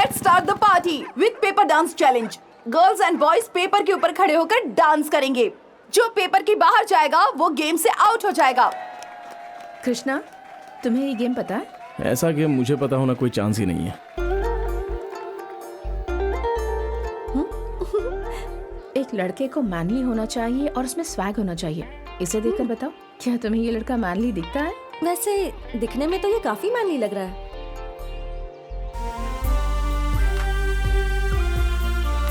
Let's start the party with paper dance challenge. Girls and boys paper के ऊपर खड़े होकर डांस करेंगे। जो पेपर के बाहर जाएगा वो गेम से आउट हो जाएगा। कृष्णा, तुम्हें ये गेम पता है? ऐसा गेम मुझे पता होना कोई चांस ही नहीं है। एक लड़के को मैनली होना चाहिए और उसमें स्वैग होना चाहिए। इसे देखकर बताओ, क्या तुम्हें ये लड़का मैनली दिखता है? वैसे दिखने में तो ये काफी मैनली लग रहा है।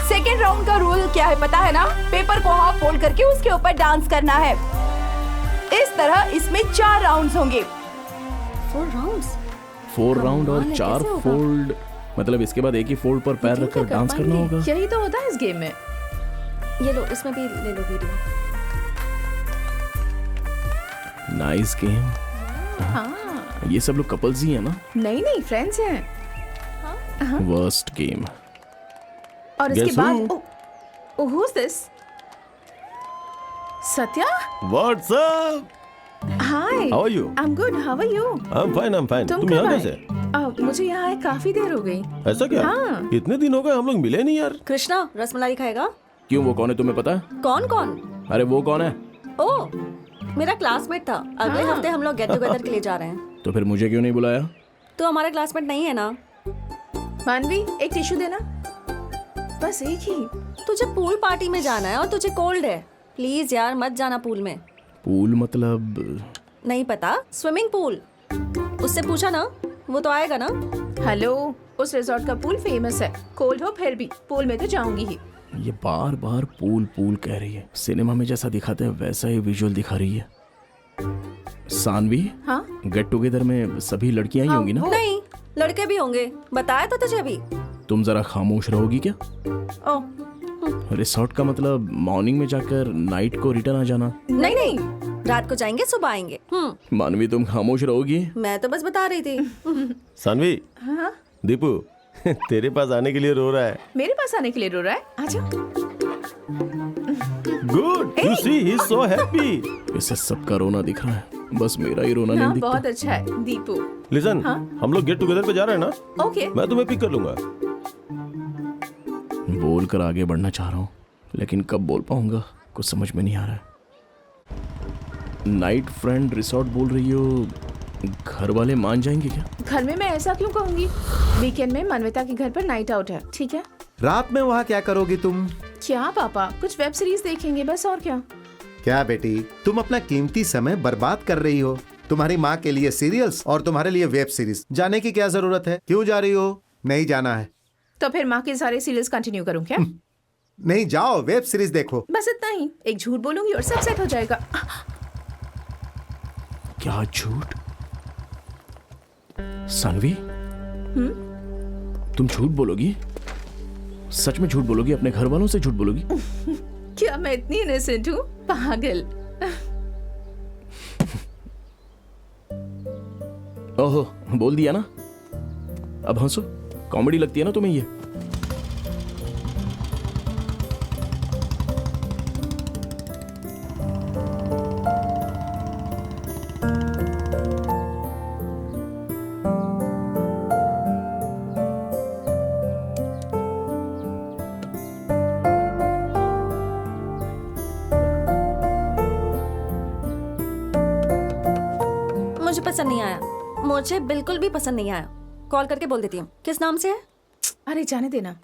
सेकेंड राउंड का रूल क्या है पता है ना? पेपर को हाफ फोल्ड करके उसके ऊपर डांस करना है। इस तरह इसमें 4 राउंड्स होंगे। 4 राउंड और 4 फोल्ड, मतलब इसके बाद एक ही फोल्ड पर पैर रखकर डांस करना होगा। यही तो होता है इस गेम में। ये लो, इसमें भी ले लो वीडियो। Nice game. हाँ, ये सब लोग कपल्स ही है ना? नहीं फ्रेंड्स हैं। Worst game. और इसके Guess बाद who's this? Satya? What's up? Hi. How are you? I'm good. How are you? I'm fine. तुम कब यहाँ आए? कैसे? मुझे यहाँ आए काफी देर हो गई। ऐसा क्या? हाँ। इतने दिन हो गए हम लोग मिले नहीं यार। कृष्णा, रसमलाई खाएगा? क्यों, वो कौन है तुम्हें पता है? कौन? अरे वो कौन है? ओ, मेरा क्लासमेट था। अगले हफ्ते हम लोग गेट टुगेदर के लिए जा रहे हैं। तो फिर मुझे क्यों नहीं बुलाया? तो हमारा क्लासमेट नहीं है ना? मानवी, एक टिश्यू देना। बस एक ही। तुझे पूल पार्टी में जाना है और तुझे कोल्ड है। प्लीज यार मत जाना पूल में। पूल मतलब? नहीं पता? Swimming pool. उससे पूछा ना, वो तो आएगा ना। हेलो, उस रिजॉर्ट का पूल फेमस है। कोल्ड हो फिर भी पूल में तो जाऊंगी ही। ये बार बार पूल कह रही है। सिनेमा में जैसा दिखाते हैं वैसा ही विजुअल दिखा रही है। सानवी, हाँ? गेट टुगेदर में सभी लड़कियां ही होंगी ना? नहीं, लड़के भी होंगे। बताया तो तुझे भी। तुम जरा खामोश रहोगी क्या? ओ, रिसोर्ट का मतलब मॉर्निंग में जाकर नाइट को रिटर्न आ जाना? नहीं, रात को जाएंगे, सुबह आएंगे। मानवी, तुम खामोश रहोगी? मैं तो बस बता रही थी। सानवी, हाँ? दीपू तेरे पास आने के लिए रो रहा है। मेरे पास आने के लिए रो रहा है? आजा। Good, you see he is so happy. इसे सबका रोना दिख रहा है, बस मेरा ही रोना नहीं हाँ, दिखता। बहुत अच्छा है दीपू। लिसन, हाँ? हम लोग गेट टुगेदर पे जा रहे हैं ना? ओके। मैं तुम्हें पिक कर लूंगा। बोल कर आगे बढ़ना चाह रहा हूँ, लेकिन कब बोल पाऊंगा कुछ समझ में नहीं आ रहा है। नाइट फ्रेंड रिसोर्ट बोल रही हो, घर वाले मान जाएंगे क्या? घर में मैं ऐसा क्यों कहूंगी? वीकेंड में मान्विता के घर पर नाइट आउट है, ठीक है? रात में वहाँ क्या करोगी तुम? क्या पापा, कुछ वेब सीरीज देखेंगे बस, और क्या? क्या बेटी, तुम अपना कीमती समय बर्बाद कर रही हो। तुम्हारी माँ के लिए सीरियल्स और तुम्हारे लिए वेब सीरीज। जाने की क्या जरूरत है? क्यों जा रही हो? नहीं जाना है तो फिर माँ के सारे सीरियल्स कंटिन्यू करूँ क्या? नहीं, जाओ वेब सीरीज देखो। बस इतना ही। एक झूठ बोलूंगी और सब सेट हो जाएगा। क्या झूठ? सानवी, तुम झूठ बोलोगी? सच में झूठ बोलोगी? अपने घर वालों से झूठ बोलोगी? क्या मैं इतनी इनोसेंट हूँ? पागल। ओहो, बोल दिया ना? अब हंसो। कॉमेडी लगती है ना तुम्हें ये? मुझे पसंद नहीं आया। मुझे बिल्कुल भी पसंद नहीं आया। कॉल करके बोल देती हूँ। किस नाम से है? अरे जाने देना।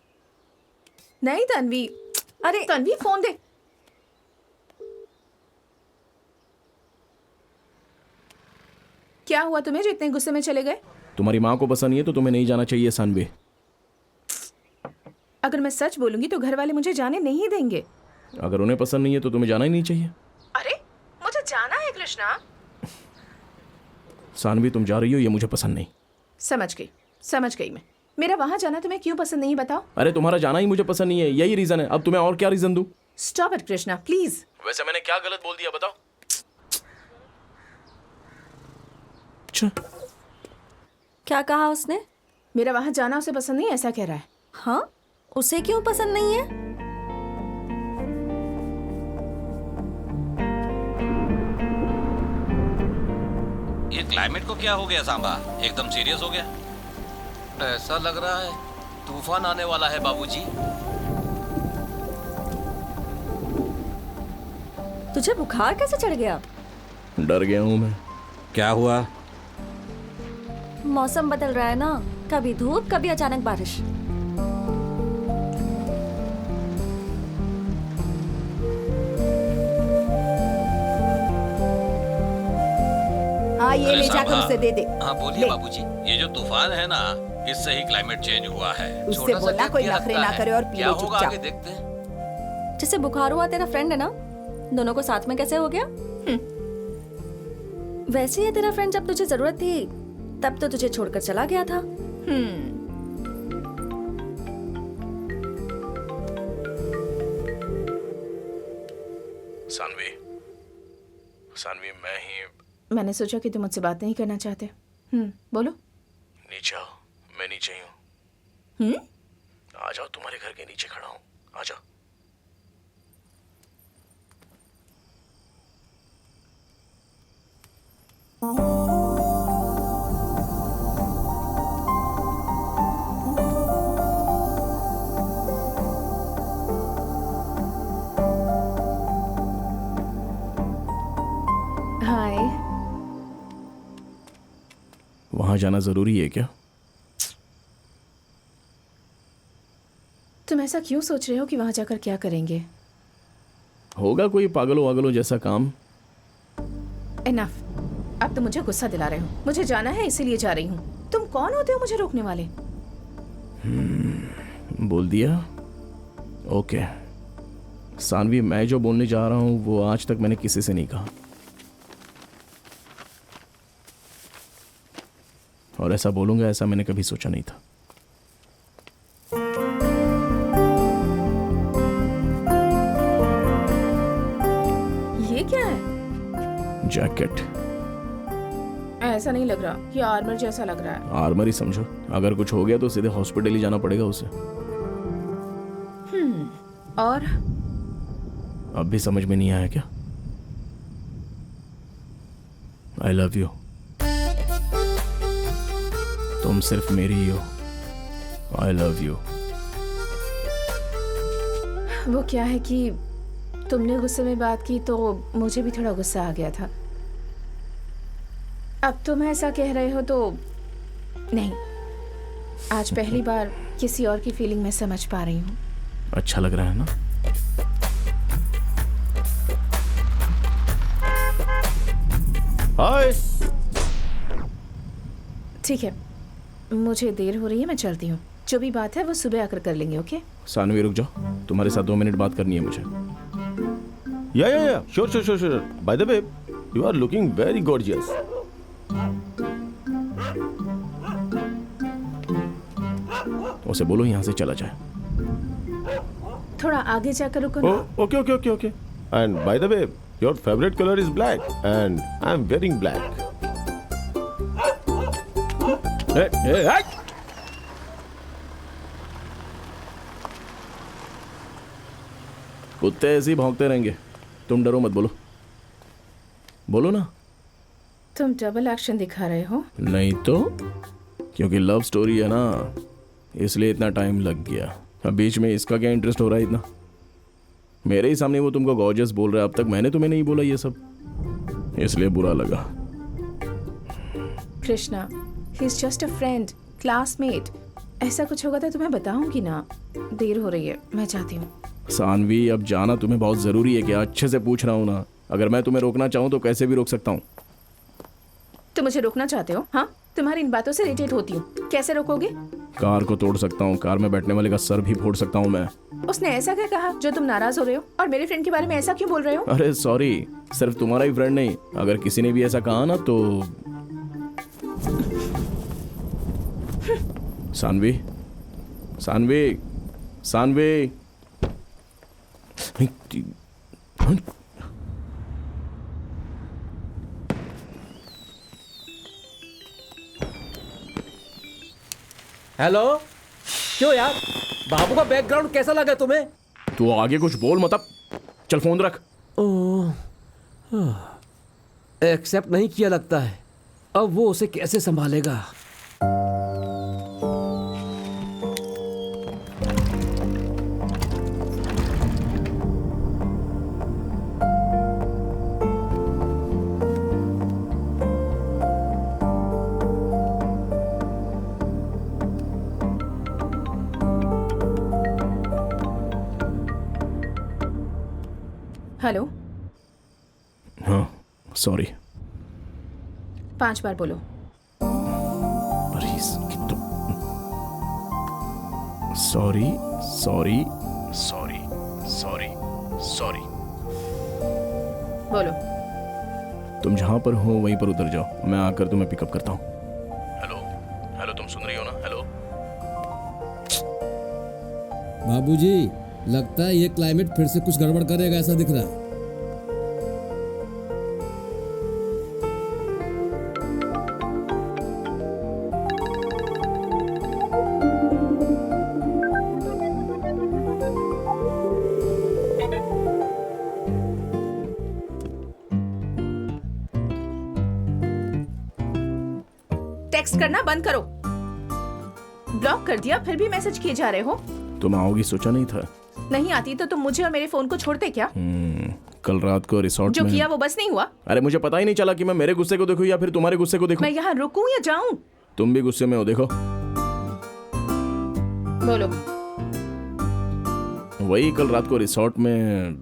नहीं तन्वी, अरे तन्वी फोन दे। क्या हुआ तुम्हें जो इतने गुस्से में चले गए? तुम्हारी माँ को पसंद नहीं है तो तुम्हें नहीं जाना चाहिए सानवी। अगर मैं सच बोलूंगी तो घर वाले मुझे जाने नहीं देंगे। अगर उन्हें पसंद नहीं है तो तुम्हें जाना ही नहीं चाहिए। अरे मुझे जाना है कृष्णा। सानवी, तुम जा रही हो ये मुझे पसंद नहीं। समझ गई मैं। मेरा वहां जाना तुम्हें क्यों पसंद नहीं, बताओ? अरे तुम्हारा जाना ही मुझे पसंद नहीं है, यही रीजन है। अब तुम्हें और क्या रीजन दूं? Stop it Krishna, please. वैसे मैंने क्या गलत बोल दिया बताओ? अच्छा, क्या कहा उसने? मेरा वहां जाना उसे पसंद नहीं, ऐसा कह रहा है। हाँ, उसे क्यों पसंद नहीं है? ये क्लाइमेट को क्या हो गया सांबा? एकदम सीरियस हो गया। ऐसा लग रहा है तूफान आने वाला है बाबूजी। तुझे बुखार कैसे चढ़ गया? डर गया हूं मैं। क्या हुआ? मौसम बदल रहा है ना, कभी धूप कभी अचानक बारिश। हाँ ये अरे ले साहब, जाकर हाँ। उसे दे दे। हाँ बोलिए ले। बाबूजी। ये जो तूफान है ना, इससे ही क्लाइमेट चेंज हुआ है। उससे छोटा सा बोलना टिप कोई ये नखरे लगता ना है। करे और पी क्या ले होगा चुपचाप। आगे देखते हैं। जिसे बुखार हुआ तेरा फ्रेंड है ना, दोनों को साथ में कैसे हो गया? वैसे ही है तेरा फ्रेंड, जब तुझे जरूरत थी तब तो तुझे छोड़कर चला गया था। सानवी, सानवी मैं ही। मैंने सोचा कि तुम मुझसे बात नहीं करना चाहते। बोलो। नीचे आओ, मैं नीचे ही हूँ। आ जाओ, तुम्हारे घर के नीचे खड़ा हूँ, आ जाओ। हाय। वहां जाना जरूरी है क्या? तुम ऐसा क्यों सोच रहे हो कि वहां जाकर क्या करेंगे? होगा कोई पागलों वागलों जैसा काम। इनफ। अब तुम मुझे गुस्सा दिला रहे हो। मुझे जाना है इसीलिए जा रही हूँ। तुम कौन होते हो मुझे रोकने वाले? बोल दिया। ओके सानवी, मैं जो बोलने जा रहा हूँ वो आज तक मैंने किसी से नहीं कहा, और ऐसा बोलूंगा ऐसा मैंने कभी सोचा नहीं था। ये क्या है? जैकेट। ऐसा नहीं लग रहा, ये आर्मर जैसा लग रहा है। आर्मर ही समझो। अगर कुछ हो गया तो सीधे हॉस्पिटल ही जाना पड़ेगा उसे। और अब भी समझ में नहीं आया क्या? I love you. तुम सिर्फ मेरी ही हो। I love you. वो क्या है कि तुमने गुस्से में बात की तो मुझे भी थोड़ा गुस्सा आ गया था। अब तुम ऐसा कह रहे हो तो नहीं, आज पहली बार किसी और की फीलिंग मैं समझ पा रही हूँ। अच्छा लग रहा है ना? हाय। ठीक है, मुझे देर हो रही है, मैं चलती हूँ। जो भी बात है वो सुबह आकर कर लेंगे। ओके? सानवी रुक जाओ, तुम्हारे साथ 2 मिनट बात करनी है मुझे। Yeah sure. By the way, you are looking very gorgeous. उसे बोलो यहाँ से चला जाए। थोड़ा आगे जाकर रुको ना। Okay. And bye the way, your favourite colour is black and I am wearing black. कुत्ते ऐसे ही भौंकते रहेंगे। तुम डरो मत, बोलो। बोलो ना। तुम डबल एक्शन दिखा रहे हो। नहीं तो, क्योंकि लव स्टोरी है ना, इसलिए इतना टाइम लग गया। अब बीच में इसका क्या इंटरेस्ट हो रहा है इतना? मेरे ही सामने वो तुमको गॉर्जियस बोल रहा है, अब तक मैंने तुम्हें नहीं बोला ये सब, इसलिए बुरा लगा। Krishna, he is just a friend, classmate. ऐसा कुछ होगा तो तुम्हें बताऊंगी ना। देर हो रही है, मैं जाती हूँ। सानवी, अब जाना तुम्हें बहुत जरूरी है क्या? अच्छे से पूछ रहा हूँ ना। अगर मैं तुम्हें रोकना चाहूँ तो कैसे भी रोक सकता हूँ। तुम मुझे रोकना चाहते हो? हाँ, तुम्हारी इन बातों से इरिटेट होती हूँ। कैसे रोकोगे? कार को तोड़ सकता हूँ, कार में बैठने वाले का सर भी फोड़ सकता हूँ मैं। उसने ऐसा क्या कहा जो तुम नाराज हो रहे हो? और मेरे फ्रेंड के बारे में ऐसा क्यों बोल रहे हो? अरे सॉरी, सिर्फ तुम्हारा ही फ्रेंड नहीं, अगर किसी ने भी ऐसा कहा ना तो। सानवी, सानवी, सानवी। हेलो। क्यों यार, बाबू का बैकग्राउंड कैसा लगा तुम्हें? तू आगे कुछ बोल मत। अब चल फोन रख। एक्सेप्ट नहीं किया लगता है। अब वो उसे कैसे संभालेगा? हेलो, हाँ सॉरी। 5 बार बोलो। अरे तो sorry sorry sorry sorry sorry. बोलो। तुम जहां पर हो वहीं पर उतर जाओ, मैं आकर तुम्हें पिकअप करता हूँ। हेलो हेलो, तुम सुन रही हो ना? हेलो। बाबूजी, लगता है ये क्लाइमेट फिर से कुछ गड़बड़ करेगा ऐसा दिख रहा है। टेक्स्ट करना बंद करो। ब्लॉक कर दिया, फिर भी मैसेज किए जा रहे हो। तुम आओगी सोचा नहीं था। नहीं आती तो तुम मुझे और मेरे फोन को छोड़ते क्या? कल रात को रिसोर्ट जो में किया वो बस नहीं हुआ। अरे मुझे पता ही नहीं चला कि मैं मेरे गुस्से को देखूं या फिर तुम्हारे गुस्से को देखूं। मैं यहाँ रुकूं या जाऊं? तुम भी गुस्से में हो, देखो। बोलो। वही कल रात को रिसोर्ट में।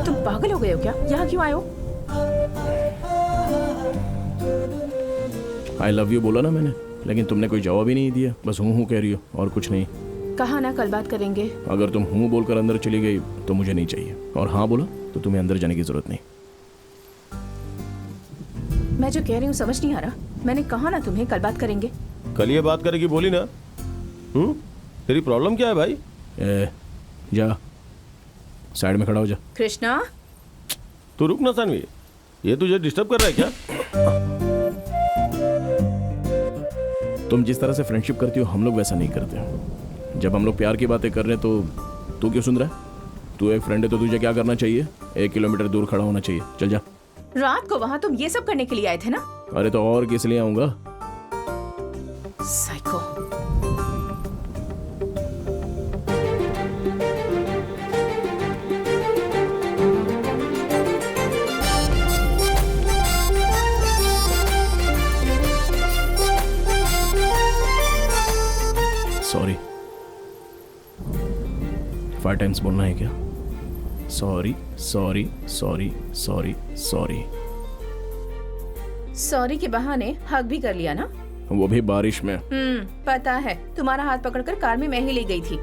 तुम पागल हो गए हो क्या? यहाँ क्यों आए हो? आई लव यू बोला ना मैंने, लेकिन तुमने कोई जवाब ही नहीं दिया, बस हूँ कह रही हो और कुछ नहीं। कहा ना कल बात करेंगे। अगर तुम हूँ बोलकर अंदर चली गई तो मुझे नहीं चाहिए, और हाँ बोला तो तुम्हें अंदर जाने की जरूरत नहीं। मैं जो कह रही हूँ समझ नहीं आ रहा। मैंने कहा ना तुम्हें कल बात करेंगे। कल ये बात करेगी बोली ना। तेरी प्रॉब्लम क्या है भाई? जा साइड में खड़ा हो जा। कृष्णा, तू रुक ना सानवी, ये तुझे डिस्टर्ब कर रहा है क्या? तुम जिस तरह से फ्रेंडशिप करती हो हम लोग वैसा नहीं करते। जब हम लोग प्यार की बातें कर रहे हैं तो तू क्यों सुन रहा है? तू एक फ्रेंड है तो तुझे क्या करना चाहिए? 1 किलोमीटर दूर खड़ा होना चाहिए। चल जा। रात को वहाँ तुम ये सब करने के लिए आए थे ना? अरे तो और किस लिए आऊंगा? साइको। सॉरी 5 टाइम्स बोलना है क्या? Sorry sorry sorry sorry sorry. Sorry के बहाने हक भी कर लिया ना? वो भी बारिश में। पता है। तुम्हारा हाथ पकड़कर कार में मैं ही ले गई थी।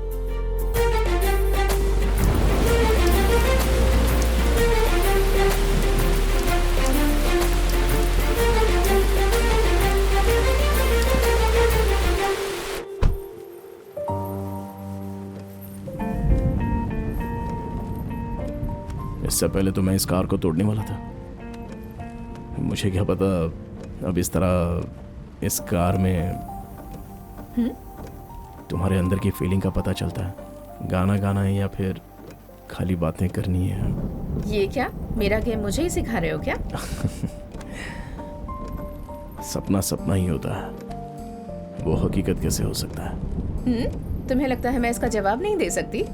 इससे पहले तो मैं इस कार को तोड़ने वाला था। मुझे क्या पता अब इस तरह इस कार में तुम्हारे अंदर की फीलिंग का पता चलता है। गाना गाना है या फिर खाली बातें करनी है। ये क्या मेरा गेम मुझे ही सिखा रहे हो क्या? सपना सपना ही होता है, वो हकीकत कैसे हो सकता है? तुम्हें लगता है मैं इसका जवाब नहीं दे सकती?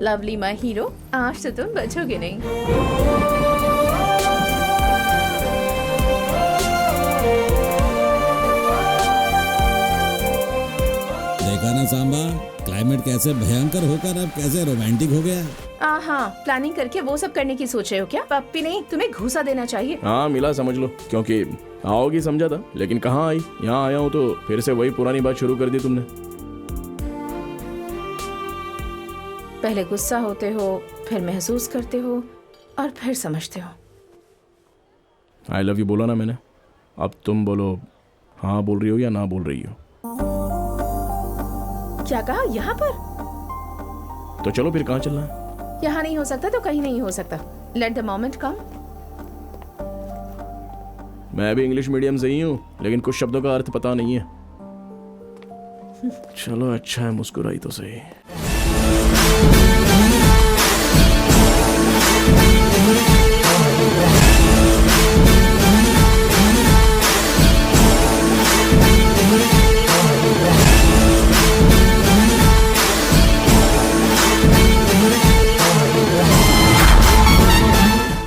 लवली माय हीरो, आज तो तुम बचोगे नहीं। देखा ना सांबा, क्लाइमेट कैसे भयंकर होकर अब कैसे रोमांटिक हो गया। हाँ, प्लानिंग करके वो सब करने की सोच रहे हो क्या? पप्पी नहीं, तुम्हें घूसा देना चाहिए। हाँ मिला समझ लो, क्योंकि आओगी समझा था, लेकिन कहाँ आई। यहाँ आया हूँ तो फिर से वही पुरानी बात शुरू कर दी तुमने। पहले गुस्सा होते हो, फिर महसूस करते हो और फिर समझते हो। आई लव यू बोला ना मैंने, अब तुम बोलो हाँ बोल रही हो या ना बोल रही हो। क्या कहा? यहाँ पर? तो चलो फिर कहाँ चलना है? यहाँ नहीं हो सकता तो कहीं नहीं हो सकता। लेट द मोमेंट कम। मैं भी इंग्लिश मीडियम से ही हूँ, लेकिन कुछ शब्दों का अर्थ पता नहीं है। चलो अच्छा है मुस्कुराई तो सही।